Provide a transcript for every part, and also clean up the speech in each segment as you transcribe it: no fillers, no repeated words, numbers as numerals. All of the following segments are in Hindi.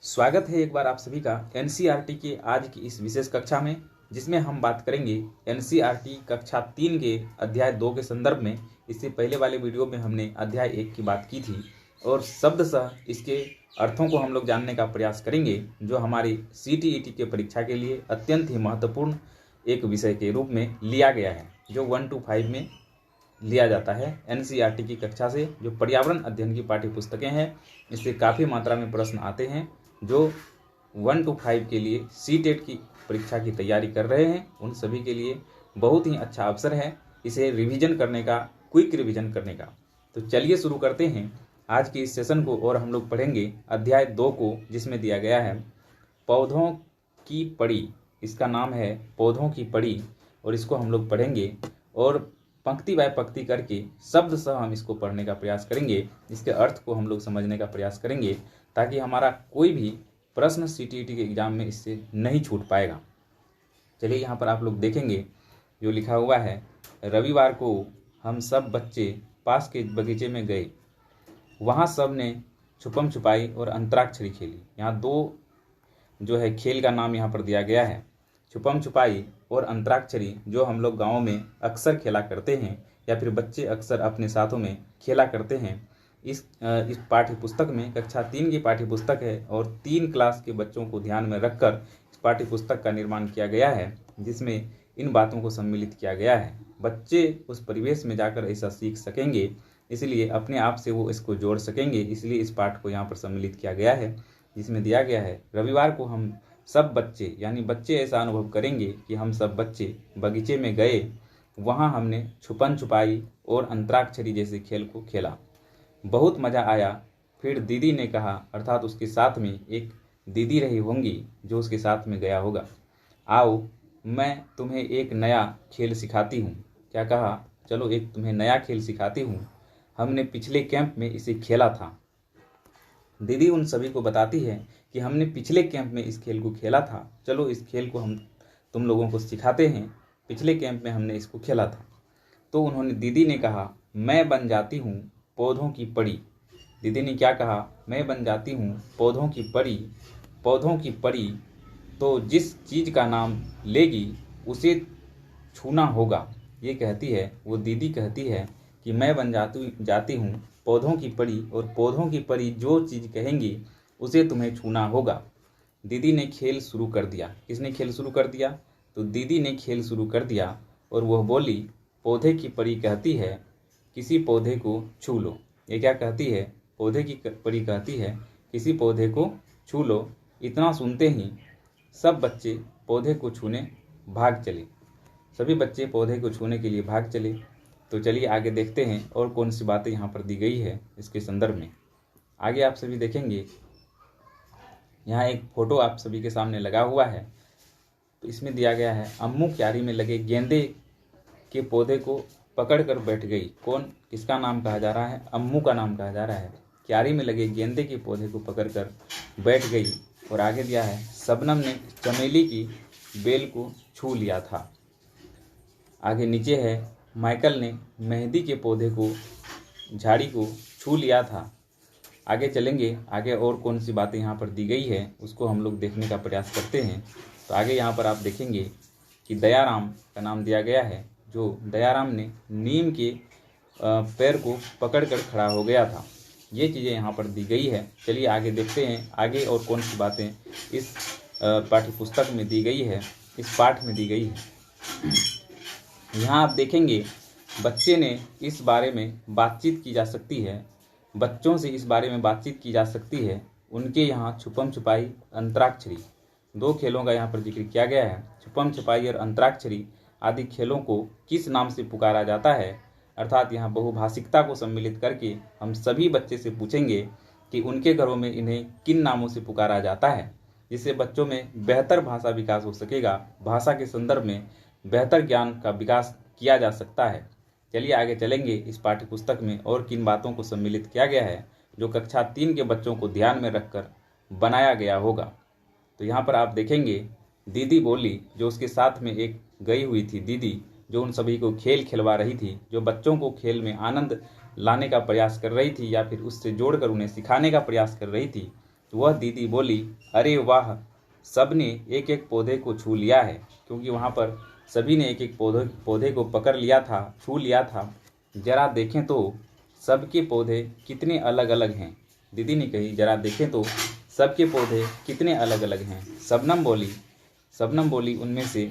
स्वागत है एक बार आप सभी का एनसीईआरटी के आज की इस विशेष कक्षा में, जिसमें हम बात करेंगे एनसीईआरटी कक्षा 3 के अध्याय 2 के संदर्भ में। इससे पहले वाले वीडियो में हमने अध्याय 1 की बात की थी और शब्दशः इसके अर्थों को हम लोग जानने का प्रयास करेंगे, जो हमारी सीटीईटी के परीक्षा के लिए अत्यंत ही महत्वपूर्ण एक विषय के रूप में लिया गया है, जो 1 to 5 में लिया जाता है एनसीईआरटी की कक्षा से। जो पर्यावरण अध्ययन की पाठ्य पुस्तकें हैं, इससे काफ़ी मात्रा में प्रश्न आते हैं। जो 1 to 5 के लिए सीटेट की परीक्षा की तैयारी कर रहे हैं, उन सभी के लिए बहुत ही अच्छा अवसर है इसे रिवीजन करने का, क्विक रिवीजन करने का। तो चलिए शुरू करते हैं आज के इस सेशन को और हम लोग पढ़ेंगे अध्याय 2 को, जिसमें दिया गया है पौधों की पड़ी। इसका नाम है पौधों की पड़ी और इसको हम लोग पढ़ेंगे और पंक्ति बाय पंक्ति करके शब्दशः हम इसको पढ़ने का प्रयास करेंगे। इसके अर्थ को हम लोग समझने का प्रयास करेंगे ताकि हमारा कोई भी प्रश्न सीटीईटी के एग्जाम में इससे नहीं छूट पाएगा। चलिए यहाँ पर आप लोग देखेंगे जो लिखा हुआ है, रविवार को हम सब बच्चे पास के बगीचे में गए। वहाँ सब ने छुपम छुपाई और अंतराक्षरी खेली। यहाँ दो जो है खेल का नाम यहाँ पर दिया गया है, छुपम छुपाई और अंतराक्षरी, जो हम लोग गाँव में अक्सर खेला करते हैं या फिर बच्चे अक्सर अपने साथों में खेला करते हैं। इस पाठ्य पुस्तक में कक्षा 3 की पाठ्य पुस्तक है और 3 क्लास के बच्चों को ध्यान में रखकर इस पाठ्य पुस्तक का निर्माण किया गया है, जिसमें इन बातों को सम्मिलित किया गया है। बच्चे उस परिवेश में जाकर ऐसा सीख सकेंगे, इसलिए अपने आप से वो इसको जोड़ सकेंगे, इसलिए इस पाठ को यहाँ पर सम्मिलित किया गया है, जिसमें दिया गया है रविवार को हम सब बच्चे, यानी बच्चे ऐसा अनुभव करेंगे कि हम सब बच्चे बगीचे में गए। वहाँ हमने छुपन छुपाई और अंतराक्षरी जैसे खेल को खेला। बहुत मज़ा आया। फिर दीदी ने कहा, अर्थात उसके साथ में एक दीदी रही होंगी जो उसके साथ में गया होगा, आओ मैं तुम्हें एक नया खेल सिखाती हूँ। क्या कहा? चलो एक तुम्हें नया खेल सिखाती हूँ, हमने पिछले कैंप में इसे खेला था। दीदी उन सभी को बताती है कि हमने पिछले कैंप में इस खेल को खेला था, चलो इस खेल को हम तुम लोगों को सिखाते हैं, पिछले कैंप में हमने इसको खेला था। तो दीदी ने कहा, मैं बन जाती हूँ पौधों की पड़ी। दीदी ने क्या कहा? मैं बन जाती हूँ पौधों की पड़ी। पौधों की पड़ी तो जिस चीज़ का नाम लेगी उसे छूना होगा। ये कहती है, वो दीदी कहती है कि मैं बन जाती हूँ पौधों की पड़ी और पौधों की पड़ी जो चीज़ कहेंगी उसे तुम्हें छूना होगा। दीदी ने खेल शुरू कर दिया। किसने खेल शुरू कर दिया? तो दीदी ने खेल शुरू कर दिया और वह बोली, पौधे की पड़ी कहती है किसी पौधे को छू लो। ये क्या कहती है? पौधे की पड़ी कहती है किसी पौधे को छू लो। इतना सुनते ही सब बच्चे पौधे को छूने भाग चले। सभी बच्चे पौधे को छूने के लिए भाग चले। तो चलिए आगे देखते हैं और कौन सी बातें यहाँ पर दी गई है इसके संदर्भ में। आगे आप सभी देखेंगे, यहाँ एक फोटो आप सभी के सामने लगा हुआ है। तो इसमें दिया गया है, अम्मू क्यारी में लगे गेंदे के पौधे को पकड़ कर बैठ गई। कौन, किसका नाम कहा जा रहा है? अम्मू का नाम कहा जा रहा है। क्यारी में लगे गेंदे के पौधे को पकड़ कर बैठ गई। और आगे दिया है, शबनम ने चमेली की बेल को छू लिया था। आगे नीचे है, माइकल ने मेहंदी के पौधे को, झाड़ी को छू लिया था। आगे चलेंगे, आगे और कौन सी बातें यहाँ पर दी गई है उसको हम लोग देखने का प्रयास करते हैं। तो आगे यहाँ पर आप देखेंगे कि दयाराम का नाम दिया गया है, जो दयाराम ने नीम के पैर को पकड़कर खड़ा हो गया था। ये चीज़ें यहाँ पर दी गई है। चलिए आगे देखते हैं आगे और कौन सी बातें इस पाठ्य पुस्तक में दी गई है, इस पाठ में दी गई है। यहाँ आप देखेंगे, बच्चे ने इस बारे में बातचीत की जा सकती है, बच्चों से इस बारे में बातचीत की जा सकती है। उनके यहाँ छुपम छुपाई, अंतराक्षरी, दो खेलों का यहाँ पर जिक्र किया गया है। छुपम छुपाई और अंतराक्षरी आदि खेलों को किस नाम से पुकारा जाता है? अर्थात यहाँ बहुभाषिकता को सम्मिलित करके हम सभी बच्चे से पूछेंगे कि उनके घरों में इन्हें किन नामों से पुकारा जाता है, जिससे बच्चों में बेहतर भाषा विकास हो सकेगा, भाषा के संदर्भ में बेहतर ज्ञान का विकास किया जा सकता है। चलिए आगे चलेंगे, इस पाठ्य पुस्तक में और किन बातों को सम्मिलित किया गया है जो कक्षा 3 के बच्चों को ध्यान में रखकर बनाया गया होगा। तो यहाँ पर आप देखेंगे, दीदी बोली, जो उसके साथ में एक गई हुई थी दीदी, जो उन सभी को खेल खिलवा रही थी, जो बच्चों को खेल में आनंद लाने का प्रयास कर रही थी या फिर उससे जोड़कर उन्हें सिखाने का प्रयास कर रही थी। वह दीदी बोली, अरे वाह, सबने एक एक पौधे को छू लिया है, क्योंकि वहाँ पर सभी ने एक एक पौधे को पकड़ लिया था, छू लिया था। जरा देखें तो सबके पौधे कितने अलग अलग हैं। दीदी ने कही, जरा देखें तो सबके पौधे कितने अलग अलग हैं। शबनम बोली उनमें से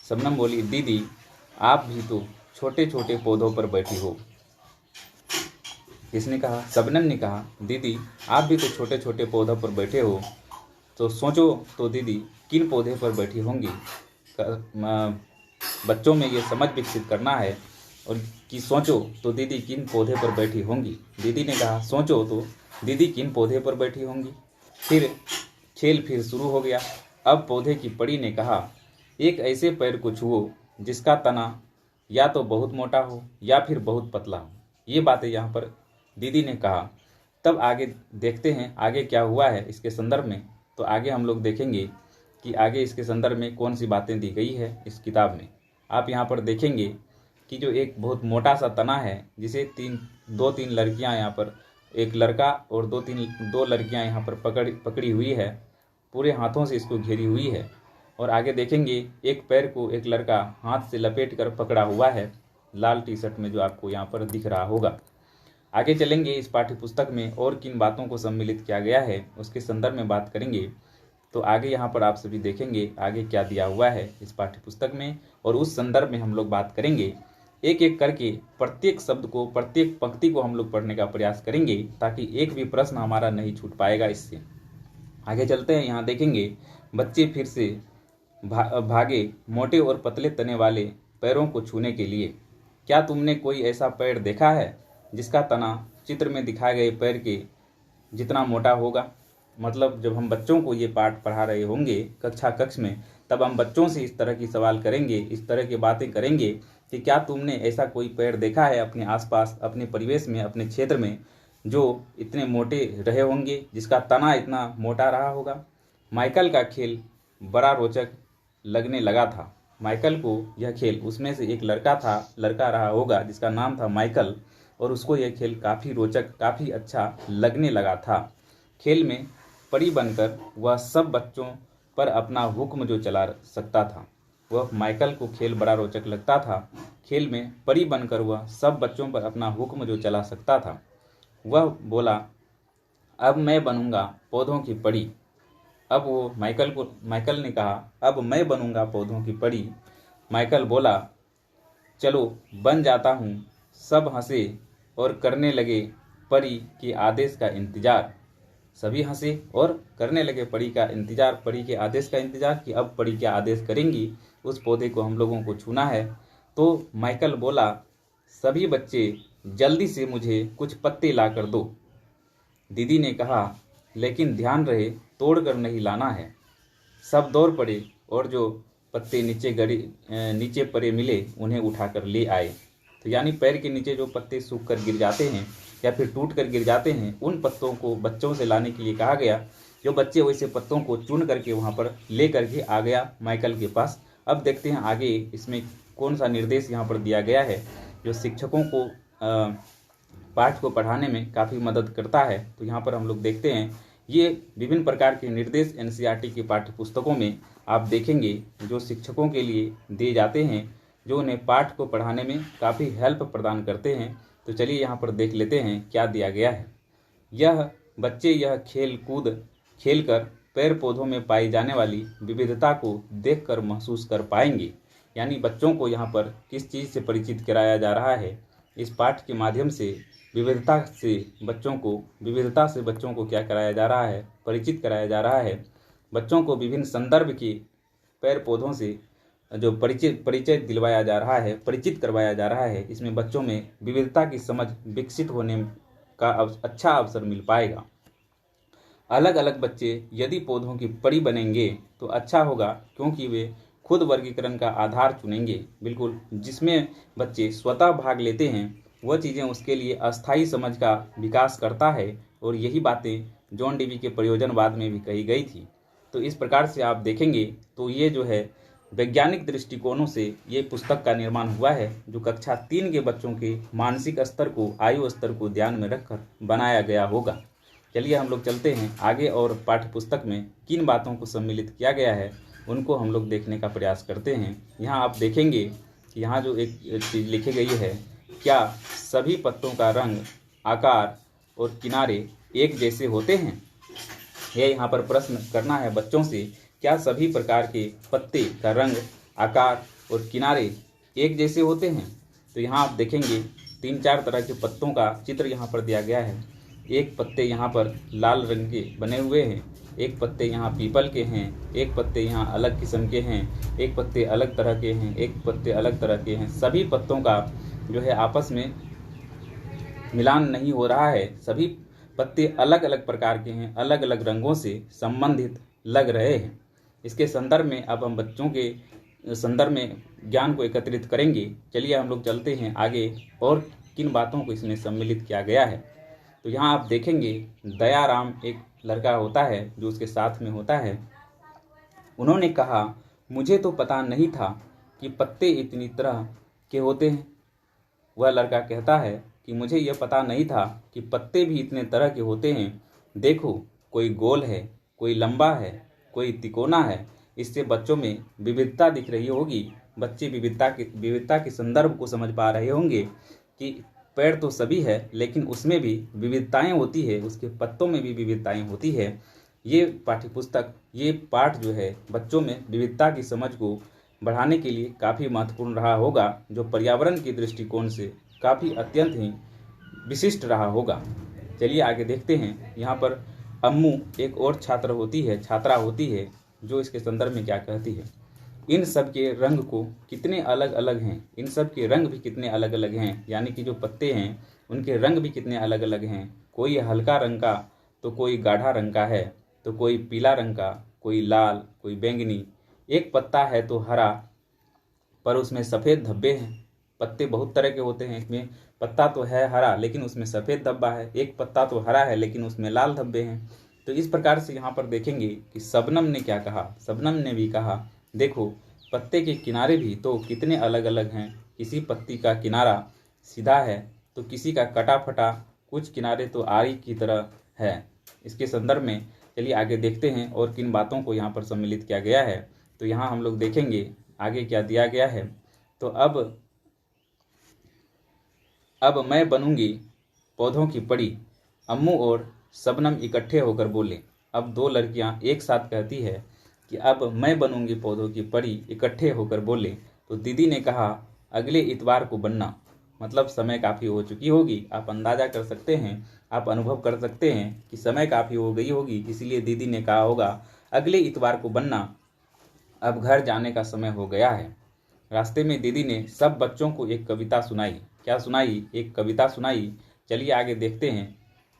शबनम बोली, दीदी आप भी तो छोटे छोटे पौधों पर बैठी हो। किसने कहा? शबनम ने कहा, दीदी आप भी तो छोटे छोटे पौधों पर बैठे हो, तो सोचो तो दीदी किन पौधे पर बैठी होंगी। बच्चों में ये समझ विकसित करना है और कि सोचो तो दीदी किन पौधे पर बैठी होंगी। दीदी ने कहा, सोचो तो दीदी किन पौधे पर बैठी होंगी। फिर खेल शुरू हो गया। अब पौधे की परी ने कहा, एक ऐसे पेड़ को छुओ जिसका तना या तो बहुत मोटा हो या फिर बहुत पतला हो। ये बातें यहाँ पर दीदी ने कहा। तब आगे देखते हैं आगे क्या हुआ है इसके संदर्भ में। तो आगे हम लोग देखेंगे कि आगे इसके संदर्भ में कौन सी बातें दी गई है इस किताब में। आप यहाँ पर देखेंगे कि जो एक बहुत मोटा सा तना है, जिसे दो तीन लड़कियाँ यहाँ पर, एक लड़का और दो लड़कियाँ यहाँ पर पकड़ी हुई है, पूरे हाथों से इसको घेरी हुई है। और आगे देखेंगे एक पैर को एक लड़का हाथ से लपेट कर पकड़ा हुआ है, लाल टी शर्ट में, जो आपको यहाँ पर दिख रहा होगा। आगे चलेंगे इस पाठ्य पुस्तक में और किन बातों को सम्मिलित किया गया है उसके संदर्भ में बात करेंगे। तो आगे यहाँ पर आप सभी देखेंगे आगे क्या दिया हुआ है इस पाठ्य पुस्तक में, और उस संदर्भ में हम लोग बात करेंगे। एक एक करके प्रत्येक शब्द को, प्रत्येक पंक्ति को हम लोग पढ़ने का प्रयास करेंगे, ताकि एक भी प्रश्न हमारा नहीं छूट पाएगा इससे। आगे चलते हैं। यहाँ देखेंगे, बच्चे फिर से भागे मोटे और पतले तने वाले पैरों को छूने के लिए। क्या तुमने कोई ऐसा पैर देखा है जिसका तना चित्र में दिखाए गए पैर के जितना मोटा होगा? मतलब जब हम बच्चों को ये पाठ पढ़ा रहे होंगे कक्ष में, तब हम बच्चों से इस तरह की सवाल करेंगे, इस तरह की बातें करेंगे कि क्या तुमने ऐसा कोई पेड़ देखा है अपने आसपास, अपने परिवेश में, अपने क्षेत्र में, जो इतने मोटे रहे होंगे, जिसका तना इतना मोटा रहा होगा। माइकल का खेल बड़ा रोचक लगने लगा था। माइकल को यह खेल, उसमें से एक लड़का रहा होगा जिसका नाम था माइकल, और उसको यह खेल काफ़ी रोचक, काफ़ी अच्छा लगने लगा था। खेल में परी बनकर वह सब बच्चों पर अपना हुक्म जो चला सकता था। वह माइकल को खेल बड़ा रोचक लगता था। खेल में परी बनकर वह सब बच्चों पर अपना हुक्म जो चला सकता था। वह बोला, अब मैं बनूंगा पौधों की परी। अब वो माइकल ने कहा, अब मैं बनूंगा पौधों की परी। माइकल बोला, चलो बन जाता हूँ। सब हंसे और करने लगे परी के आदेश का इंतजार। सभी हंसे और करने लगे परी के आदेश का इंतजार कि अब परी क्या आदेश करेंगी, उस पौधे को हम लोगों को छूना है। तो माइकल बोला, सभी बच्चे जल्दी से मुझे कुछ पत्ते ला कर दो। दीदी ने कहा, लेकिन ध्यान रहे तोड़ कर नहीं लाना है। सब दौड़ पड़े और जो पत्ते नीचे पड़े मिले उन्हें उठाकर ले आए। तो यानी पैर के नीचे जो पत्ते सूख कर गिर जाते हैं या फिर टूट कर गिर जाते हैं, उन पत्तों को बच्चों से लाने के लिए कहा गया। जो बच्चे वैसे पत्तों को चुन करके वहाँ पर ले करके आ गया माइकल के पास। अब देखते हैं आगे इसमें कौन सा निर्देश यहाँ पर दिया गया है जो शिक्षकों को पाठ को पढ़ाने में काफ़ी मदद करता है। तो यहाँ पर हम लोग देखते हैं, ये विभिन्न प्रकार के निर्देश एनसीईआरटी की पाठ्य पुस्तकों में आप देखेंगे जो शिक्षकों के लिए दिए जाते हैं, जो उन्हें पाठ को पढ़ाने में काफ़ी हेल्प प्रदान करते हैं। तो चलिए यहाँ पर देख लेते हैं क्या दिया गया है। बच्चे यह खेल कूद खेल कर पेड़ पौधों में पाई जाने वाली विविधता को देखकर महसूस कर पाएंगे। यानी बच्चों को यहाँ पर किस चीज़ से परिचित कराया जा रहा है, इस पाठ के माध्यम से विविधता से बच्चों को क्या कराया जा रहा है, परिचित कराया जा रहा है। बच्चों को विभिन्न संदर्भ के पेड़ पौधों से जो परिचय दिलवाया जा रहा है, परिचित करवाया जा रहा है। इसमें बच्चों में विविधता की समझ विकसित होने का अच्छा अवसर मिल पाएगा। अलग अलग बच्चे यदि पौधों की परी बनेंगे तो अच्छा होगा, क्योंकि वे खुद वर्गीकरण का आधार चुनेंगे। बिल्कुल, जिसमें बच्चे स्वतः भाग लेते हैं वह चीज़ें उसके लिए अस्थायी समझ का विकास करता है, और यही बातें जॉन डीवी के प्रयोजनवाद में भी कही गई थी। तो इस प्रकार से आप देखेंगे तो ये जो है वैज्ञानिक दृष्टिकोणों से ये पुस्तक का निर्माण हुआ है, जो कक्षा 3 के बच्चों के मानसिक स्तर को, आयु स्तर को ध्यान में रखकर बनाया गया होगा। चलिए हम लोग चलते हैं आगे और पाठ्य पुस्तक में किन बातों को सम्मिलित किया गया है उनको हम लोग देखने का प्रयास करते हैं। यहाँ आप देखेंगे कि यहाँ जो एक चीज़ लिखी गई है, क्या सभी पत्तों का रंग, आकार और किनारे एक जैसे होते हैं? यह यहाँ पर प्रश्न करना है बच्चों से, क्या सभी प्रकार के पत्ते का रंग, आकार और किनारे एक जैसे होते हैं? तो यहाँ आप देखेंगे 3-4 तरह के पत्तों का चित्र यहाँ पर दिया गया है। एक पत्ते यहाँ पर लाल रंग के बने हुए हैं, एक पत्ते यहाँ पीपल के हैं, एक पत्ते यहाँ अलग किस्म के हैं, एक पत्ते अलग तरह के हैं, एक पत्ते अलग तरह के हैं। सभी पत्तों का जो है आपस में मिलान नहीं हो रहा है, सभी पत्ते अलग अलग प्रकार के हैं, अलग अलग रंगों से संबंधित लग रहे हैं। इसके संदर्भ में अब हम बच्चों के संदर्भ में ज्ञान को एकत्रित करेंगे। चलिए हम लोग चलते हैं आगे और किन बातों को इसमें सम्मिलित किया गया है। तो यहाँ आप देखेंगे दयाराम एक लड़का होता है जो उसके साथ में होता है। उन्होंने कहा, मुझे तो पता नहीं था कि पत्ते इतनी तरह के होते हैं। वह लड़का कहता है कि मुझे यह पता नहीं था कि पत्ते भी इतने तरह के होते हैं। देखो, कोई गोल है, कोई लंबा है, कोई तिकोना है। इससे बच्चों में विविधता दिख रही होगी। बच्चे विविधता के संदर्भ को समझ पा रहे होंगे कि पेड़ तो सभी है लेकिन उसमें भी विविधताएं होती है, उसके पत्तों में भी विविधताएं होती है। ये पाठ्यपुस्तक, ये पाठ जो है बच्चों में विविधता की समझ को बढ़ाने के लिए काफ़ी महत्वपूर्ण रहा होगा, जो पर्यावरण के दृष्टिकोण से काफ़ी अत्यंत ही विशिष्ट रहा होगा। चलिए आगे देखते हैं। यहाँ पर अम्मू एक और छात्रा होती है जो इसके संदर्भ में क्या कहती है। इन सब के रंग को कितने अलग अलग हैं, इन सब के रंग भी कितने अलग अलग हैं, यानी कि जो पत्ते हैं उनके रंग भी कितने अलग अलग हैं। कोई हल्का रंग का तो कोई गाढ़ा रंग का है, तो कोई पीला रंग का, कोई लाल, कोई बैंगनी। एक पत्ता है तो हरा पर उसमें सफ़ेद धब्बे हैं। पत्ते बहुत तरह के होते हैं, इसमें पत्ता तो है हरा लेकिन उसमें सफ़ेद धब्बा है, एक पत्ता तो हरा है लेकिन उसमें लाल धब्बे हैं। तो इस प्रकार से यहाँ पर देखेंगे कि शबनम ने क्या कहा। शबनम ने भी कहा, देखो पत्ते के किनारे भी तो कितने अलग अलग हैं। किसी पत्ती का किनारा सीधा है तो किसी का कटा फटा, कुछ किनारे तो आरी की तरह है। इसके संदर्भ में चलिए आगे देखते हैं और किन बातों को यहाँ पर सम्मिलित किया गया है। तो यहाँ हम लोग देखेंगे आगे क्या दिया गया है। तो अब मैं बनूंगी पौधों की परी। अम्मू और शबनम इकट्ठे होकर बोले। अब दो लड़कियां एक साथ कहती है कि अब मैं बनूंगी पौधों की परी, इकट्ठे होकर बोले। तो दीदी ने कहा, अगले इतवार को बनना। मतलब समय काफ़ी हो चुकी होगी। आप अंदाजा कर सकते हैं, आप अनुभव कर सकते हैं कि समय काफ़ी हो गई होगी, इसलिए दीदी ने कहा होगा अगले इतवार को बनना, अब घर जाने का समय हो गया है। रास्ते में दीदी ने सब बच्चों को एक कविता सुनाई। क्या सुनाई? एक कविता सुनाई। चलिए आगे देखते हैं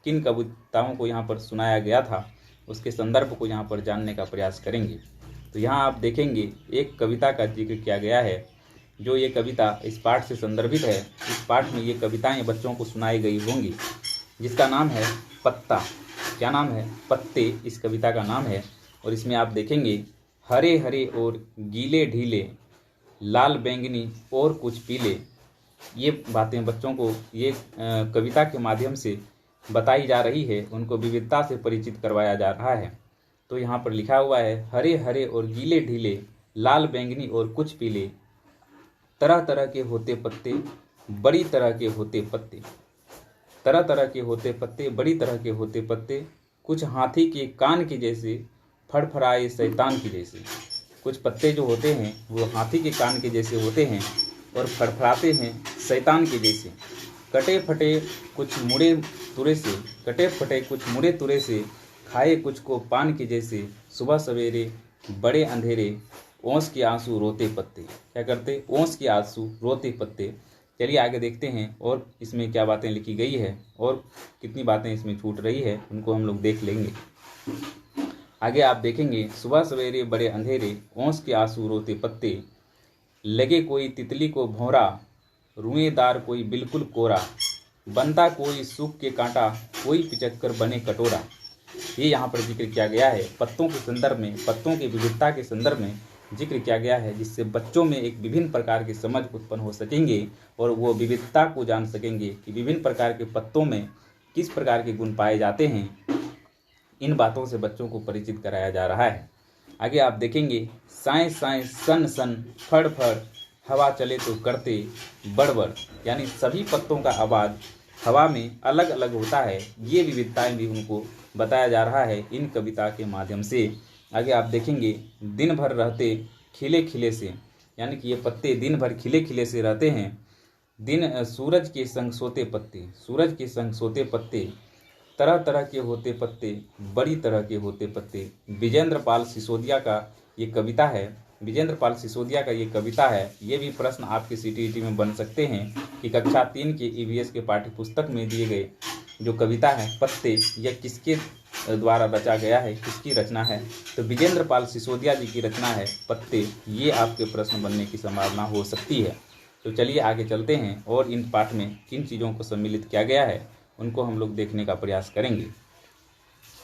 किन कविताओं को यहाँ पर सुनाया गया था, उसके संदर्भ को यहाँ पर जानने का प्रयास करेंगे। तो यहाँ आप देखेंगे एक कविता का जिक्र किया गया है, जो ये कविता इस पाठ से संदर्भित है। इस पाठ में ये कविताएं बच्चों को सुनाई गई होंगी, जिसका नाम है पत्ता। क्या नाम है? पत्ते इस कविता का नाम है। और इसमें आप देखेंगे हरे हरे और गीले ढीले, लाल बैंगनी और कुछ पीले। ये बातें बच्चों को ये कविता के माध्यम से बताई जा रही है, उनको विविधता से परिचित करवाया जा रहा है। तो यहाँ पर लिखा हुआ है, हरे हरे और गीले ढीले, लाल बैंगनी और कुछ पीले, तरह तरह के होते पत्ते, बड़ी तरह के होते पत्ते। तरह तरह के होते पत्ते, बड़ी तरह के होते पत्ते, कुछ हाथी के कान के जैसे, फड़फड़ाए शैतान के जैसे। कुछ पत्ते जो होते हैं वो हाथी के कान के जैसे होते हैं और फड़फड़ाते हैं शैतान के जैसे। कटे फटे कुछ मुड़े तुरे से, खाए कुछ को पान के जैसे, सुबह सवेरे बड़े अंधेरे, ओंस के आंसू रोते पत्ते। क्या करते? ओंस के आंसू रोते पत्ते। चलिए आगे देखते हैं और इसमें क्या बातें लिखी गई है और कितनी बातें इसमें छूट रही है, उनको हम लोग देख लेंगे। आगे आप देखेंगे, सुबह सवेरे बड़े अंधेरे, ओंस के आंसू रोते पत्ते, लगे कोई तितली को भौरा, रुएदार कोई बिल्कुल कोरा, बनता कोई सूख के कांटा, कोई पिचक्कर बने कटोरा। ये यहाँ पर जिक्र किया गया है। पत्तों के संदर्भ में, पत्तों की विविधता के संदर्भ में जिक्र किया गया है, जिससे बच्चों में एक विभिन्न प्रकार की समझ उत्पन्न हो सकेंगे और वो विविधता को जान सकेंगे कि विभिन्न प्रकार के पत्तों में किस प्रकार के गुण पाए जाते हैं। इन बातों से बच्चों को परिचित कराया जा रहा है। आगे आप देखेंगे साए साए सन सन फड़ फड़ हवा चले तो करते बड़बड़, यानी सभी पत्तों का आवाज़ हवा में अलग अलग होता है। ये विविधताएं भी उनको बताया जा रहा है इन कविता के माध्यम से। आगे आप देखेंगे दिन भर रहते खिले खिले से, यानी कि ये पत्ते दिन भर खिले खिले से रहते हैं। दिन सूरज के संग सोते पत्ते, सूरज के संग सोते पत्ते, तरह तरह के होते पत्ते, बड़ी तरह के होते पत्ते। विजेंद्र पाल सिसोदिया का ये कविता है, विजेंद्र पाल सिसोदिया का ये कविता है। ये भी प्रश्न आपके सीटीईटी में बन सकते हैं कि कक्षा 3 के ईवीएस के पाठ्य पुस्तक में दिए गए जो कविता है पत्ते, यह किसके द्वारा रचा गया है, किसकी रचना है? तो विजेंद्र पाल सिसोदिया जी की रचना है पत्ते। ये आपके प्रश्न बनने की संभावना हो सकती है। तो चलिए आगे चलते हैं और इन पाठ में किन चीज़ों को सम्मिलित किया गया है उनको हम लोग देखने का प्रयास करेंगे।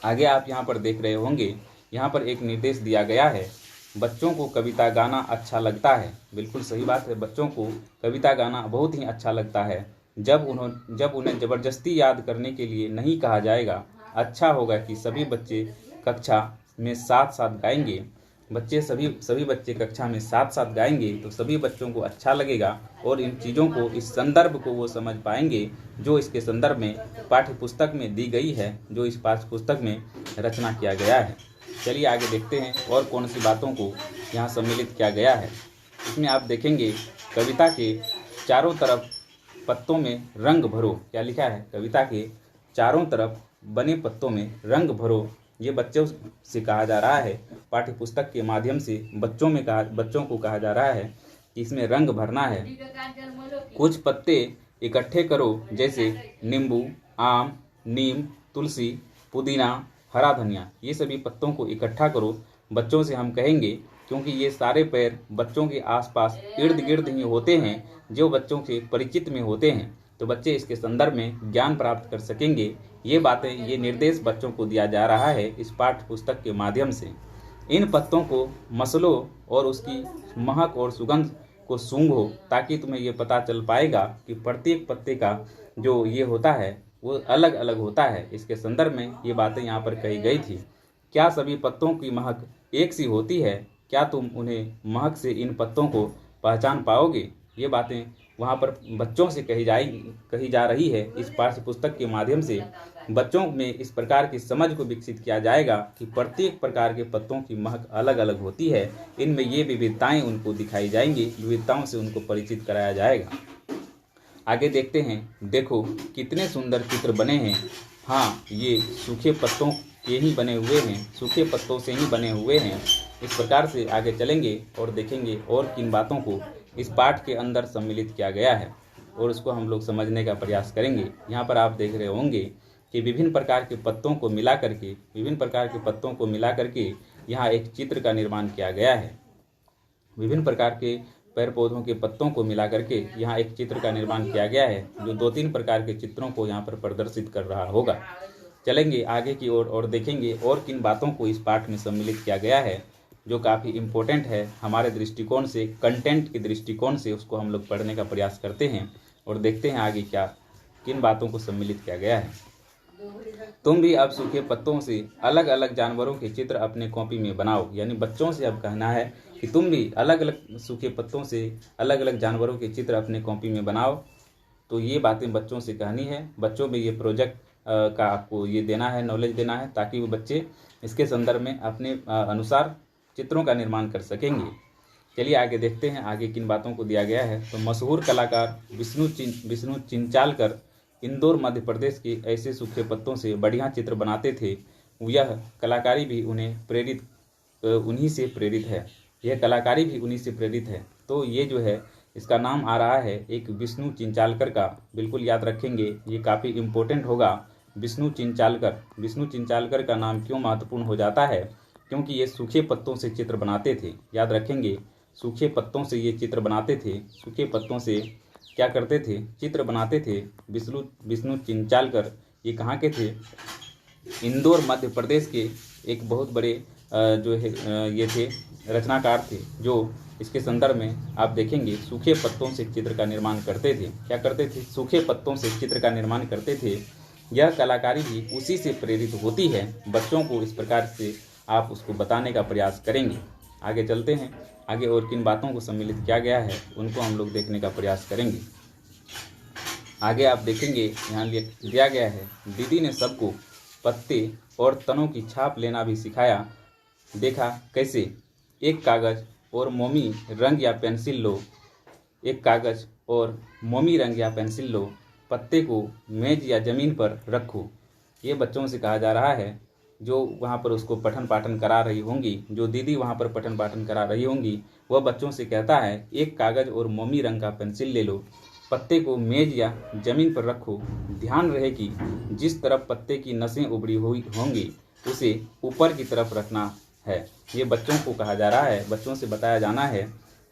आगे आप यहाँ पर देख रहे होंगे, यहाँ पर एक निर्देश दिया गया है, बच्चों को कविता गाना अच्छा लगता है। बिल्कुल सही बात है, बच्चों को कविता गाना बहुत ही अच्छा लगता है जब उन्हें ज़बरदस्ती याद करने के लिए नहीं कहा जाएगा। अच्छा होगा कि सभी बच्चे कक्षा में साथ साथ गाएंगे। सभी बच्चे कक्षा में साथ साथ गाएंगे तो सभी बच्चों को अच्छा लगेगा और इन चीज़ों को, इस संदर्भ को वो समझ पाएंगे जो इसके संदर्भ में पाठ्य पुस्तक में दी गई है, जो इस पाठ्य पुस्तक में रचना किया गया है। चलिए आगे देखते हैं और कौन सी बातों को यहाँ सम्मिलित किया गया है। इसमें आप देखेंगे कविता के चारों तरफ पत्तों में रंग भरो, क्या लिखा है? कविता के चारों तरफ बने पत्तों में रंग भरो। ये बच्चों से कहा जा रहा है, पाठ्य पुस्तक के माध्यम से बच्चों को कहा जा रहा है कि इसमें रंग भरना है। कुछ पत्ते इकट्ठे करो जैसे नींबू, आम, नीम, तुलसी, पुदीना, हरा धनिया। ये सभी पत्तों को इकट्ठा करो, बच्चों से हम कहेंगे, क्योंकि ये सारे पेड़ बच्चों के आसपास इर्द गिर्द ही होते हैं, जो बच्चों के परिचित में होते हैं, तो बच्चे इसके संदर्भ में ज्ञान प्राप्त कर सकेंगे। ये बातें, ये निर्देश बच्चों को दिया जा रहा है इस पाठ्य पुस्तक के माध्यम से। इन पत्तों को मसलो और उसकी महक और सुगंध को सूंघो, ताकि तुम्हें ये पता चल पाएगा कि प्रत्येक पत्ते का जो ये होता है वो अलग अलग होता है। इसके संदर्भ में ये बातें यहाँ पर कही गई थी। क्या सभी पत्तों की महक एक सी होती है? क्या तुम उन्हें महक से इन पत्तों को पहचान पाओगे? ये बातें वहाँ पर बच्चों से कही जा रही है। इस पाठ्य पुस्तक के माध्यम से बच्चों में इस प्रकार की समझ को विकसित किया जाएगा कि प्रत्येक प्रकार के पत्तों की महक अलग अलग होती है। इनमें ये विविधताएं उनको दिखाई जाएंगी, विविधताओं से उनको परिचित कराया जाएगा। आगे देखते हैं, देखो कितने सुंदर चित्र बने हैं। हाँ, ये सूखे पत्तों के ही बने हुए हैं, सूखे पत्तों से ही बने हुए हैं। इस प्रकार से आगे चलेंगे और देखेंगे और किन बातों को इस पाठ के अंदर सम्मिलित किया गया है और उसको हम लोग समझने का प्रयास करेंगे। यहाँ पर आप देख रहे होंगे कि विभिन्न प्रकार के पत्तों को मिला करके यहाँ एक चित्र का निर्माण किया गया है। विभिन्न प्रकार के पेड़ पौधों के पत्तों को मिला करके यहाँ एक चित्र का निर्माण किया गया है, जो 2-3 प्रकार के चित्रों को यहाँ पर प्रदर्शित कर रहा होगा। चलेंगे आगे की ओर और देखेंगे और किन बातों को इस पाठ में सम्मिलित किया गया है, जो काफ़ी इम्पोर्टेंट है हमारे दृष्टिकोण से, कंटेंट के दृष्टिकोण से। उसको हम लोग पढ़ने का प्रयास करते हैं और देखते हैं आगे किन बातों को सम्मिलित किया गया है। तुम भी अब सूखे पत्तों से अलग अलग जानवरों के चित्र अपने कॉपी में बनाओ, यानी बच्चों से अब कहना है कि तुम भी अलग अलग सूखे पत्तों से अलग अलग जानवरों के चित्र अपने कॉपी में बनाओ। तो ये बातें बच्चों से कहनी है। बच्चों में ये प्रोजेक्ट का आपको ये देना है, नॉलेज देना है, ताकि वो बच्चे इसके संदर्भ में अपने अनुसार चित्रों का निर्माण कर सकेंगे। चलिए आगे देखते हैं आगे किन बातों को दिया गया है। तो मशहूर कलाकार विष्णु चिंचालकर इंदौर मध्य प्रदेश के ऐसे सूखे पत्तों से बढ़िया चित्र बनाते थे। यह कलाकारी भी उन्हीं से प्रेरित है। तो ये जो है इसका नाम आ रहा है एक विष्णु चिंचालकर का, बिल्कुल याद रखेंगे, ये काफ़ी इम्पोर्टेंट होगा। विष्णु चिंचालकर का नाम क्यों महत्वपूर्ण हो जाता है? क्योंकि ये सूखे पत्तों से चित्र बनाते थे। याद रखेंगे, सूखे पत्तों से ये चित्र बनाते थे। सूखे पत्तों से क्या करते थे? चित्र बनाते थे। विष्णु चिंचालकर ये कहाँ के थे? इंदौर मध्य प्रदेश के एक बहुत बड़े जो है ये थे रचनाकार थे, जो इसके संदर्भ में आप देखेंगे सूखे पत्तों से चित्र का निर्माण करते थे। क्या करते थे? सूखे पत्तों से चित्र का निर्माण करते थे। यह कलाकारी भी उसी से प्रेरित होती है। बच्चों को इस प्रकार से आप उसको बताने का प्रयास करेंगे। आगे चलते हैं, आगे और किन बातों को सम्मिलित किया गया है उनको हम लोग देखने का प्रयास करेंगे। आगे आप देखेंगे यहाँ दिया गया है, दीदी ने सबको पत्ते और तनों की छाप लेना भी सिखाया। देखा कैसे? एक कागज़ और मोमी रंग या पेंसिल लो, एक कागज़ और मोमी रंग या पेंसिल लो, पत्ते को मेज या ज़मीन पर रखो। ये बच्चों से कहा जा रहा है जो वहाँ पर उसको पठन पाठन करा रही होंगी, जो दीदी वहाँ पर पठन पाठन करा रही होंगी, वह बच्चों से कहता है एक कागज़ और मोमी रंग का पेंसिल ले लो, पत्ते को मेज या ज़मीन पर रखो। ध्यान रहे कि जिस तरफ पत्ते की नसें उभरी हुई होंगी उसे ऊपर की तरफ रखना है। ये बच्चों को कहा जा रहा है, बच्चों से बताया जाना है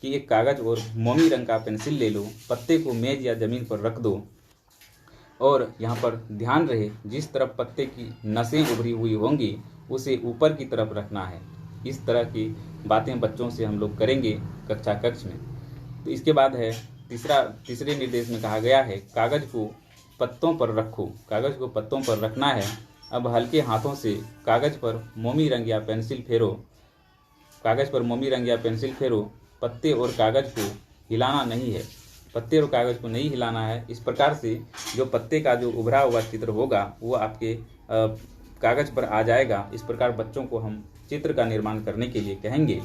कि एक कागज़ और मोमी रंग का पेंसिल ले लो, पत्ते को मेज या ज़मीन पर रख दो और यहाँ पर ध्यान रहे जिस तरफ पत्ते की नसें उभरी हुई होंगी उसे ऊपर की तरफ रखना है। इस तरह की बातें बच्चों से हम लोग करेंगे कक्षा कक्ष में। तो इसके बाद है तीसरे निर्देश में कहा गया है कागज़ को पत्तों पर रखो। कागज़ को पत्तों पर रखना है। अब हल्के हाथों से कागज़ पर मोमी रंग या पेंसिल फेरो, कागज़ पर मोमी रंग या पेंसिल फेरो। पत्ते और कागज़ को हिलाना नहीं है, पत्ते और कागज़ को नहीं हिलाना है। इस प्रकार से जो पत्ते का जो उभरा हुआ चित्र होगा वो आपके कागज़ पर आ जाएगा। इस प्रकार बच्चों को हम चित्र का निर्माण करने के लिए कहेंगे।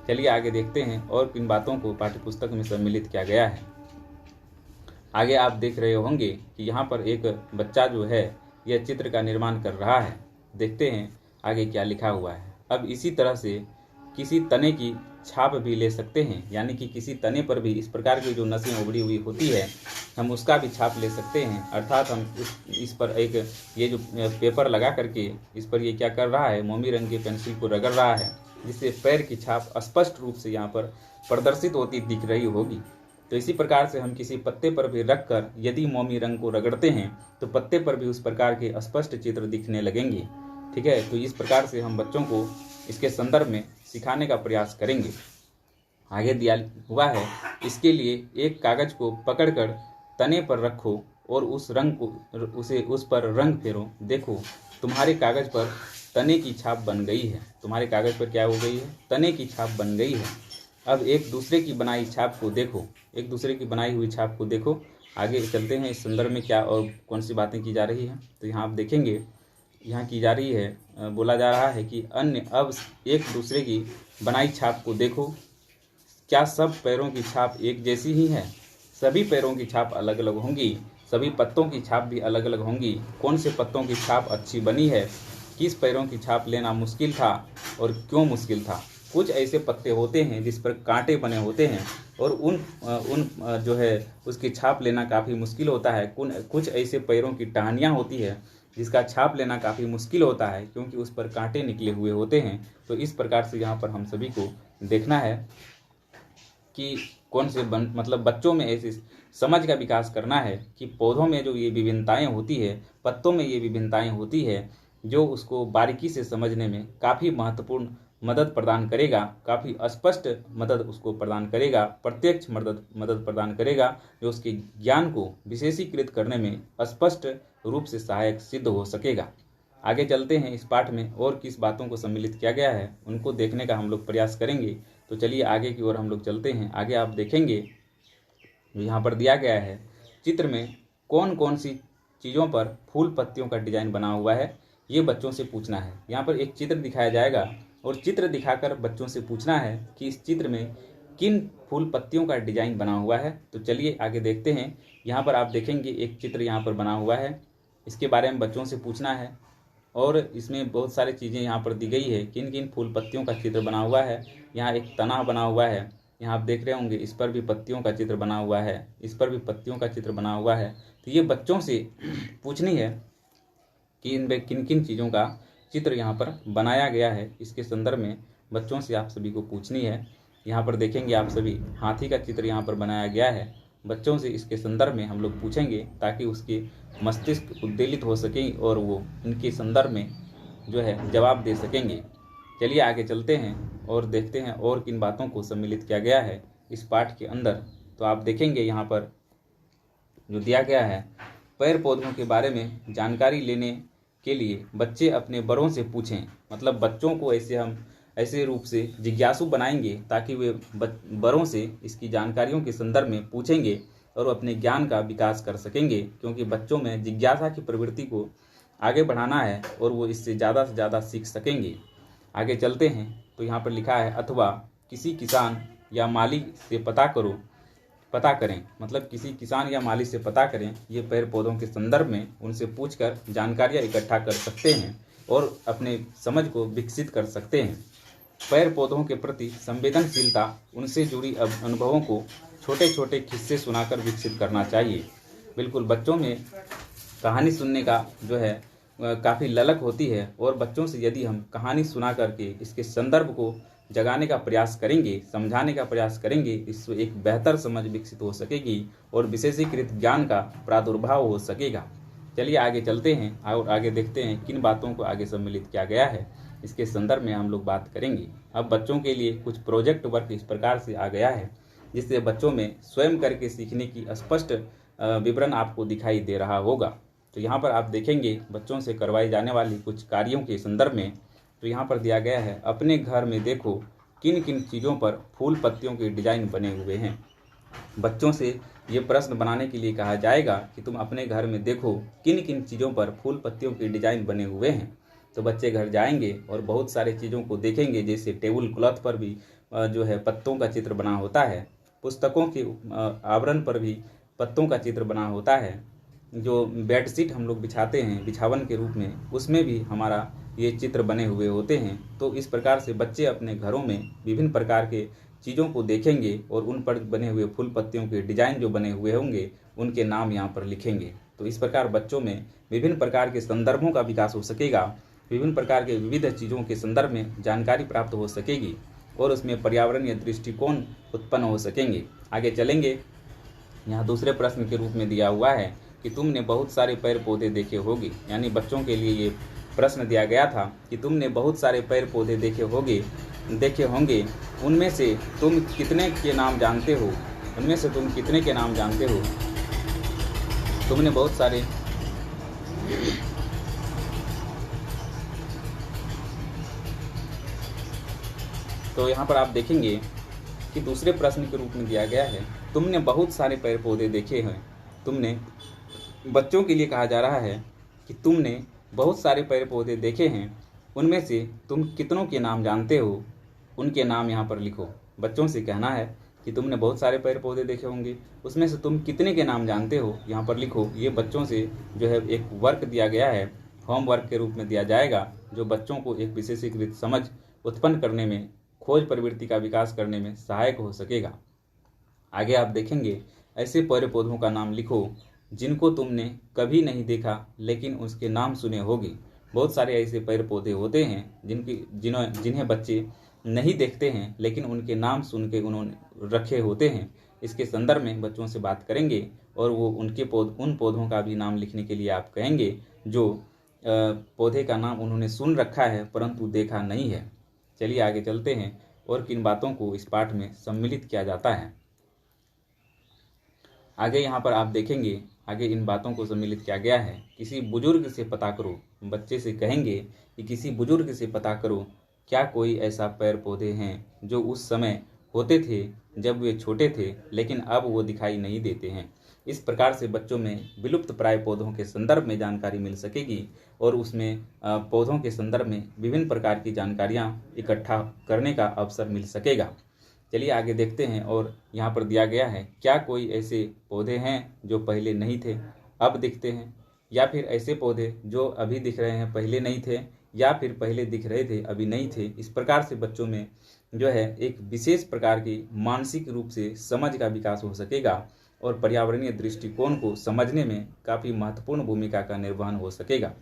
चलिए आगे देखते हैं और किन बातों को पाठ्यपुस्तक में सम्मिलित किया गया है। आगे आप देख रहे होंगे कि यहाँ पर एक बच्चा जो है यह चित्र का निर्माण कर रहा है। देखते हैं आगे क्या लिखा हुआ है। अब इसी तरह से किसी तने की छाप भी ले सकते हैं, यानी कि किसी तने पर भी इस प्रकार की जो नसें उभरी हुई होती है हम उसका भी छाप ले सकते हैं। अर्थात हम इस पर एक ये जो पेपर लगा करके इस पर ये क्या कर रहा है, मोमी रंग की पेंसिल को रगड़ रहा है, जिससे पैर की छाप स्पष्ट रूप से यहाँ पर प्रदर्शित होती दिख रही होगी। तो इसी प्रकार से हम किसी पत्ते पर भी रखकर यदि मोमी रंग को रगड़ते हैं तो पत्ते पर भी उस प्रकार के स्पष्ट चित्र दिखने लगेंगे। ठीक है, तो इस प्रकार से हम बच्चों को इसके संदर्भ में सिखाने का प्रयास करेंगे। आगे दिया हुआ है, इसके लिए एक कागज़ को पकड़कर तने पर रखो और उस पर रंग फेरो। देखो तुम्हारे कागज़ पर तने की छाप बन गई है। तुम्हारे कागज़ पर क्या हो गई है? तने की छाप बन गई है। अब एक दूसरे की बनाई छाप को देखो, एक दूसरे की बनाई हुई छाप को देखो। आगे चलते हैं, इस संदर्भ में क्या और कौन सी बातें की जा रही हैं। तो यहाँ आप देखेंगे, यहाँ की जा रही है, बोला जा रहा है कि अन्य अब एक दूसरे की बनाई छाप को देखो। क्या सब पैरों की छाप एक जैसी ही है? सभी पैरों की छाप अलग अलग होंगी, सभी पत्तों की छाप भी अलग अलग होंगी। कौन से पत्तों की छाप अच्छी बनी है? किस पैरों की छाप लेना मुश्किल था और क्यों मुश्किल था? कुछ ऐसे पत्ते होते हैं जिस पर कांटे बने होते हैं और उन जो है उसकी छाप लेना काफ़ी मुश्किल होता है। कुछ ऐसे पैरों की टहनियाँ होती है जिसका छाप लेना काफ़ी मुश्किल होता है क्योंकि उस पर कांटे निकले हुए होते हैं। तो इस प्रकार से यहाँ पर हम सभी को देखना है कि कौन से मतलब बच्चों में ऐसी समझ का विकास करना है कि पौधों में जो ये विभिन्नताएं होती है, पत्तों में ये विभिन्नताएं होती है, जो उसको बारीकी से समझने में काफ़ी महत्वपूर्ण मदद प्रदान करेगा, काफ़ी स्पष्ट मदद उसको प्रदान करेगा, प्रत्यक्ष मदद प्रदान करेगा, जो उसके ज्ञान को विशेषीकृत करने में स्पष्ट रूप से सहायक सिद्ध हो सकेगा। आगे चलते हैं, इस पाठ में और किस बातों को सम्मिलित किया गया है उनको देखने का हम लोग प्रयास करेंगे। तो चलिए आगे की ओर हम लोग चलते हैं। आगे आप देखेंगे यहाँ पर दिया गया है, चित्र में कौन कौन सी चीज़ों पर फूल पत्तियों का डिजाइन बना हुआ है, ये बच्चों से पूछना है। यहाँ पर एक चित्र दिखाया जाएगा और चित्र दिखाकर बच्चों से पूछना है कि इस चित्र में किन फूल पत्तियों का डिजाइन बना हुआ है। तो चलिए आगे देखते हैं। यहाँ पर आप देखेंगे एक चित्र यहाँ पर बना हुआ है, इसके बारे में बच्चों से पूछना है और इसमें बहुत सारी चीज़ें यहाँ पर दी गई है। किन किन फूल पत्तियों का चित्र बना हुआ है। यहाँ एक तना बना हुआ है, यहाँ आप देख रहे होंगे, इस पर भी पत्तियों का चित्र बना हुआ है, इस पर भी पत्तियों का चित्र बना हुआ है। तो ये बच्चों से पूछनी है कि इनमें किन किन चीज़ों का चित्र यहाँ पर बनाया गया है। इसके संदर्भ में बच्चों से आप सभी को पूछनी है। यहाँ पर देखेंगे आप सभी, हाथी का चित्र यहाँ पर बनाया गया है। बच्चों से इसके संदर्भ में हम लोग पूछेंगे ताकि उसके मस्तिष्क उद्वेलित हो सकें और वो इनके संदर्भ में जो है जवाब दे सकेंगे। चलिए आगे चलते हैं और देखते हैं और किन बातों को सम्मिलित किया गया है इस पाठ के अंदर। तो आप देखेंगे यहाँ पर जो दिया गया है, पेड़ पौधों के बारे में जानकारी लेने के लिए बच्चे अपने बड़ों से पूछें। मतलब बच्चों को हम ऐसे रूप से जिज्ञासु बनाएंगे ताकि वे बड़ों से इसकी जानकारियों के संदर्भ में पूछेंगे और अपने ज्ञान का विकास कर सकेंगे, क्योंकि बच्चों में जिज्ञासा की प्रवृत्ति को आगे बढ़ाना है और वो इससे ज़्यादा से ज़्यादा सीख सकेंगे। आगे चलते हैं तो यहाँ पर लिखा है अथवा किसी किसान या माली से पता करें। मतलब किसी किसान या माली से पता करें। ये पेड़ पौधों के संदर्भ में उनसे पूछकर जानकारियाँ इकट्ठा कर सकते हैं और अपने समझ को विकसित कर सकते हैं। पेड़ पौधों के प्रति संवेदनशीलता, उनसे जुड़ी अनुभवों को छोटे छोटे किस्से सुनाकर विकसित करना चाहिए। बिल्कुल, बच्चों में कहानी सुनने का काफ़ी ललक होती है और बच्चों से यदि हम कहानी सुना करके इसके संदर्भ को जगाने का प्रयास करेंगे, समझाने का प्रयास करेंगे, इससे एक बेहतर समझ विकसित हो सकेगी और विशेषीकृत ज्ञान का प्रादुर्भाव हो सकेगा। चलिए आगे चलते हैं और आगे देखते हैं किन बातों को आगे सम्मिलित किया गया है। इसके संदर्भ में हम लोग बात करेंगे। अब बच्चों के लिए कुछ प्रोजेक्ट वर्क इस प्रकार से आ गया है जिससे बच्चों में स्वयं करके सीखने की स्पष्ट विवरण आपको दिखाई दे रहा होगा। तो यहाँ पर आप देखेंगे बच्चों से करवाई जाने वाली कुछ कार्यों के संदर्भ में। तो यहाँ पर दिया गया है अपने घर में देखो किन किन चीज़ों पर फूल पत्तियों के डिजाइन बने हुए हैं। बच्चों से ये प्रश्न बनाने के लिए कहा जाएगा कि तुम अपने घर में देखो किन किन चीज़ों पर फूल पत्तियों के डिजाइन बने हुए हैं। तो बच्चे घर जाएंगे और बहुत सारे चीज़ों को देखेंगे, जैसे टेबल क्लॉथ पर भी पत्तों का चित्र बना होता है, पुस्तकों के आवरण पर भी पत्तों का चित्र बना होता है, जो बेडशीट हम लोग बिछाते हैं बिछावन के रूप में, उसमें भी हमारा ये चित्र बने हुए होते हैं। तो इस प्रकार से बच्चे अपने घरों में विभिन्न प्रकार के चीज़ों को देखेंगे और उन पर बने हुए फूल पत्तियों के डिजाइन जो बने हुए होंगे उनके नाम यहाँ पर लिखेंगे। तो इस प्रकार बच्चों में विभिन्न प्रकार के संदर्भों का विकास हो सकेगा, विभिन्न प्रकार के विविध चीज़ों के संदर्भ में जानकारी प्राप्त हो सकेगी और उसमें पर्यावरणीय दृष्टिकोण उत्पन्न हो सकेंगे। आगे चलेंगे। यहाँ दूसरे प्रश्न के रूप में दिया हुआ है कि तुमने बहुत सारे पेड़ पौधे देखे होंगे। यानी बच्चों के लिए ये प्रश्न दिया गया था कि तुमने बहुत सारे पेड़ पौधे देखे होंगे, उनमें से तुम कितने के नाम जानते हो? तुमने बहुत सारे तो यहाँ पर आप देखेंगे कि दूसरे प्रश्न के रूप में दिया गया है तुमने बहुत सारे पेड़ पौधे देखे हैं। बच्चों के लिए कहा जा रहा है कि तुमने बहुत सारे पेड़ पौधे देखे हैं, उनमें से तुम कितनों के नाम जानते हो? उनके नाम यहाँ पर लिखो। बच्चों से कहना है कि तुमने बहुत सारे पेड़ पौधे देखे होंगे, उसमें से तुम कितने के नाम जानते हो, यहाँ पर लिखो। ये बच्चों से एक वर्क दिया गया है, होमवर्क के रूप में दिया जाएगा, जो बच्चों को एक विशेषीकृत समझ उत्पन्न करने में, खोज प्रवृत्ति का विकास करने में सहायक हो सकेगा। आगे आप देखेंगे ऐसे पेड़ पौधों का नाम लिखो जिनको तुमने कभी नहीं देखा लेकिन उसके नाम सुने होगे। बहुत सारे ऐसे पेड़ पौधे होते हैं जिन्हें बच्चे नहीं देखते हैं लेकिन उनके नाम सुन के उन्होंने रखे होते हैं। इसके संदर्भ में बच्चों से बात करेंगे और वो उन पौधों का भी नाम लिखने के लिए आप कहेंगे जो पौधे का नाम उन्होंने सुन रखा है परंतु देखा नहीं है। चलिए आगे चलते हैं और किन बातों को इस पाठ में सम्मिलित किया जाता है। आगे यहाँ पर आप देखेंगे, आगे इन बातों को सम्मिलित किया गया है। किसी बुजुर्ग से पता करो। बच्चे से कहेंगे कि किसी बुजुर्ग से पता करो क्या कोई ऐसा पेड़ पौधे हैं जो उस समय होते थे जब वे छोटे थे लेकिन अब वो दिखाई नहीं देते हैं। इस प्रकार से बच्चों में विलुप्त प्राय पौधों के संदर्भ में जानकारी मिल सकेगी और उसमें पौधों के संदर्भ में विभिन्न प्रकार की जानकारियाँ इकट्ठा करने का अवसर मिल सकेगा। चलिए आगे देखते हैं और यहाँ पर दिया गया है क्या कोई ऐसे पौधे हैं जो पहले नहीं थे अब दिखते हैं, या फिर ऐसे पौधे जो अभी दिख रहे हैं पहले नहीं थे, या फिर पहले दिख रहे थे अभी नहीं थे। इस प्रकार से बच्चों में एक विशेष प्रकार की मानसिक रूप से समझ का विकास हो सकेगा और पर्यावरणीय दृष्टिकोण को समझने में काफ़ी महत्वपूर्ण भूमिका का निर्वहन हो सकेगा।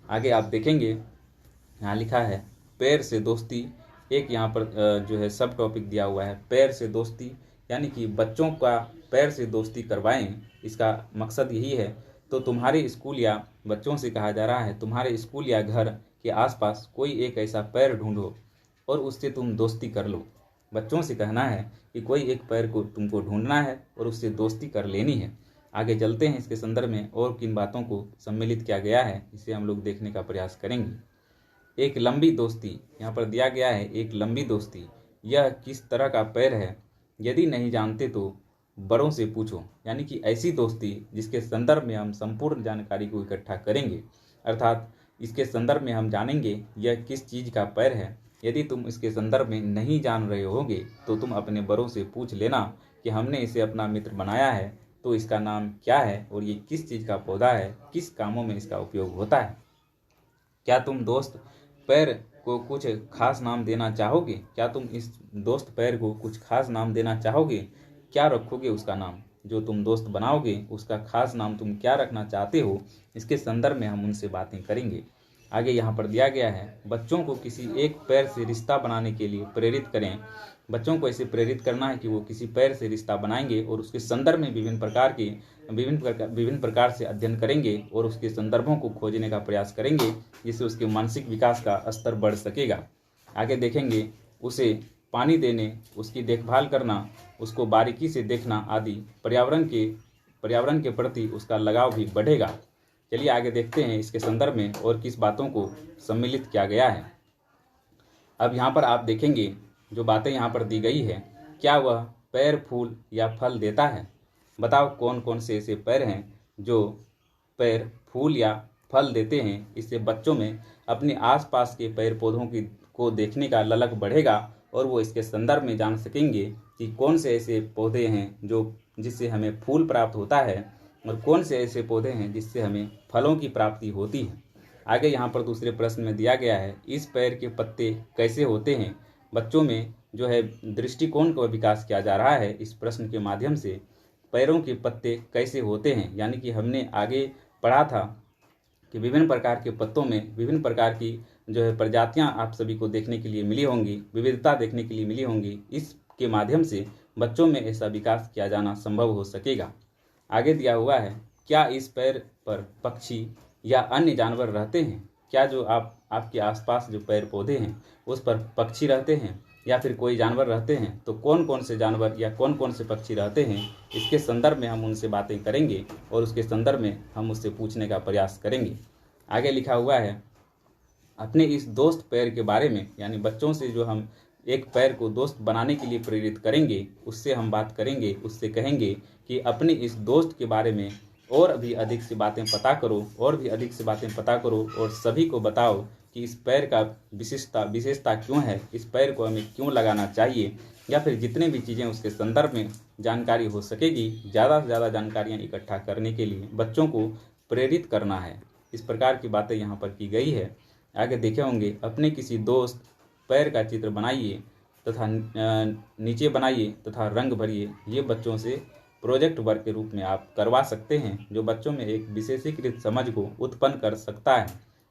आगे आप देखेंगे यहाँ लिखा है पेड़ से दोस्ती। एक यहाँ पर सब टॉपिक दिया हुआ है पेड़ से दोस्ती, यानी कि बच्चों का पेड़ से दोस्ती करवाएं। इसका मकसद यही है। तो तुम्हारे स्कूल या बच्चों से कहा जा रहा है तुम्हारे स्कूल या घर के आसपास कोई एक ऐसा पेड़ ढूंढो और उससे तुम दोस्ती कर लो। बच्चों से कहना है कि कोई एक पेड़ को तुमको ढूंढना है और उससे दोस्ती कर लेनी है। आगे चलते हैं, इसके संदर्भ में और किन बातों को सम्मिलित किया गया है इसे हम लोग देखने का प्रयास करेंगे। एक लंबी दोस्ती, यहाँ पर दिया गया है एक लंबी दोस्ती, यह किस तरह का पैर है, यदि नहीं जानते तो बड़ों से पूछो। यानी कि ऐसी दोस्ती जिसके संदर्भ में हम संपूर्ण जानकारी को इकट्ठा करेंगे, अर्थात इसके संदर्भ में हम जानेंगे यह किस चीज़ का पैर है। यदि तुम इसके संदर्भ में नहीं जान रहे होगे तो तुम अपने बड़ों से पूछ लेना कि हमने इसे अपना मित्र बनाया है तो इसका नाम क्या है और ये किस चीज़ का पौधा है, किस कामों में इसका उपयोग होता है। क्या तुम दोस्त पैर को कुछ खास नाम देना चाहोगे? क्या तुम इस दोस्त पैर को कुछ खास नाम देना चाहोगे? क्या रखोगे उसका नाम? जो तुम दोस्त बनाओगे उसका खास नाम तुम क्या रखना चाहते हो, इसके संदर्भ में हम उनसे बातें करेंगे। आगे यहाँ पर दिया गया है बच्चों को किसी एक पैर से रिश्ता बनाने के लिए प्रेरित करें। बच्चों को ऐसे प्रेरित करना है कि वो किसी पैर से रिश्ता बनाएंगे और उसके संदर्भ में विभिन्न प्रकार से अध्ययन करेंगे और उसके संदर्भों को खोजने का प्रयास करेंगे जिससे उसके मानसिक विकास का स्तर बढ़ सकेगा। आगे देखेंगे उसे पानी देने, उसकी देखभाल करना, उसको बारीकी से देखना आदि पर्यावरण के प्रति उसका लगाव भी बढ़ेगा। चलिए आगे देखते हैं इसके संदर्भ में और किस बातों को सम्मिलित किया गया है। अब यहाँ पर आप देखेंगे जो बातें यहाँ पर दी गई है, क्या वह पैर फूल या फल देता है? बताओ कौन कौन से ऐसे पैर हैं जो पैर फूल या फल देते हैं। इससे बच्चों में अपने आसपास के पेड़ पौधों को देखने का ललक बढ़ेगा और वो इसके संदर्भ में जान सकेंगे कि कौन से ऐसे पौधे हैं जिससे हमें फूल प्राप्त होता है और कौन से ऐसे पौधे हैं जिससे हमें फलों की प्राप्ति होती है। आगे यहाँ पर दूसरे प्रश्न में दिया गया है इस पेड़ के पत्ते कैसे होते हैं। बच्चों में जो है दृष्टिकोण का विकास किया जा रहा है इस प्रश्न के माध्यम से। पैरों के पत्ते कैसे होते हैं, यानी कि हमने आगे पढ़ा था कि विभिन्न प्रकार के पत्तों में विभिन्न प्रकार की जो है प्रजातियां आप सभी को देखने के लिए मिली होंगी, विविधता देखने के लिए मिली होंगी। इसके माध्यम से बच्चों में ऐसा विकास किया जाना संभव हो सकेगा। आगे दिया हुआ है क्या इस पेड़ पर पक्षी या अन्य जानवर रहते हैं। क्या जो आपके आसपास जो पेड़ पौधे हैं उस पर पक्षी रहते हैं या फिर कोई जानवर रहते हैं, तो कौन कौन से जानवर या कौन कौन से पक्षी रहते हैं, इसके संदर्भ में हम उनसे बातें करेंगे और उसके संदर्भ में हम उससे पूछने का प्रयास करेंगे। आगे लिखा हुआ है अपने इस दोस्त पैर के बारे में, यानी बच्चों से जो हम एक पैर को दोस्त बनाने के लिए प्रेरित करेंगे उससे हम बात करेंगे, उससे कहेंगे कि अपने इस दोस्त के बारे में और भी अधिक से बातें पता करो और सभी को बताओ कि इस पैर का विशेषता क्यों है, इस पैर को हमें क्यों लगाना चाहिए, या फिर जितने भी चीज़ें उसके संदर्भ में जानकारी हो सकेगी ज़्यादा से ज़्यादा जानकारियाँ इकट्ठा करने के लिए बच्चों को प्रेरित करना है। इस प्रकार की बातें यहाँ पर की गई है। आगे देखे होंगे अपने किसी दोस्त पैर का चित्र बनाइए तथा नीचे बनाइए तथा रंग भरिए। ये बच्चों से प्रोजेक्ट वर्क के रूप में आप करवा सकते हैं जो बच्चों में एक विशेषीकृत समझ को उत्पन्न कर सकता है।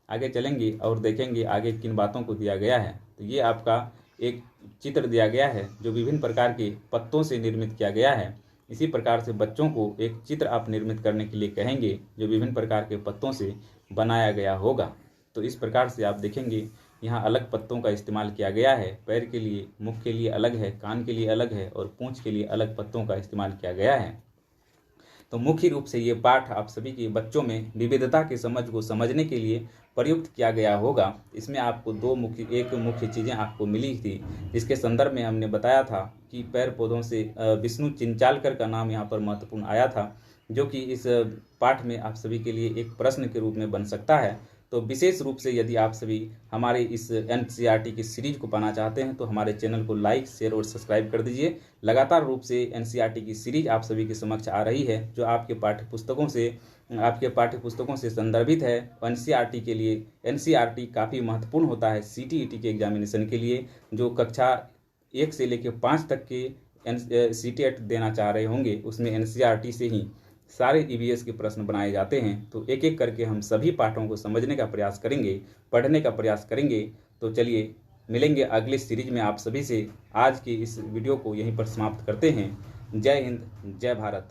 आगे चलेंगे और देखेंगे आगे किन बातों को दिया गया है। तो ये आपका एक चित्र दिया गया है जो विभिन्न प्रकार के पत्तों से निर्मित किया गया है। इसी प्रकार से बच्चों को एक चित्र आप निर्मित करने के लिए कहेंगे जो विभिन्न प्रकार के पत्तों से बनाया गया होगा। तो इस प्रकार से आप देखेंगे यहाँ अलग पत्तों का इस्तेमाल किया गया है। पैर के लिए, मुख के लिए अलग है, कान के लिए अलग है और पूंछ के लिए अलग पत्तों का इस्तेमाल किया गया है। तो मुख्य रूप से ये पाठ आप सभी के बच्चों में विविधता की समझ को समझने के लिए प्रयुक्त किया गया होगा। इसमें आपको एक मुख्य चीज़ें आपको मिली थी जिसके संदर्भ में हमने बताया था कि पैर पौधों से विष्णु चिंचालकर का नाम यहाँ पर महत्वपूर्ण आया था, जो कि इस पाठ में आप सभी के लिए एक प्रश्न के रूप में बन सकता है। तो विशेष रूप से यदि आप सभी हमारे इस एनसीईआरटी की सीरीज को पाना चाहते हैं तो हमारे चैनल को लाइक, शेयर और सब्सक्राइब कर दीजिए। लगातार रूप से एनसीईआरटी की सीरीज आप सभी के समक्ष आ रही है जो आपके पाठ्यपुस्तकों से संदर्भित है। एनसीईआरटी के लिए एनसीईआरटी काफ़ी महत्वपूर्ण होता है सीटीईटी के एग्जामिनेशन के लिए। जो कक्षा 1 से लेकर 5 तक के सीटीईटी देना चाह रहे होंगे उसमें एनसीईआरटी से ही सारे ईवीएस के प्रश्न बनाए जाते हैं। तो एक एक करके हम सभी पाठों को समझने का प्रयास करेंगे, पढ़ने का प्रयास करेंगे। तो चलिए मिलेंगे अगली सीरीज में आप सभी से। आज की इस वीडियो को यहीं पर समाप्त करते हैं। जय हिंद, जय भारत।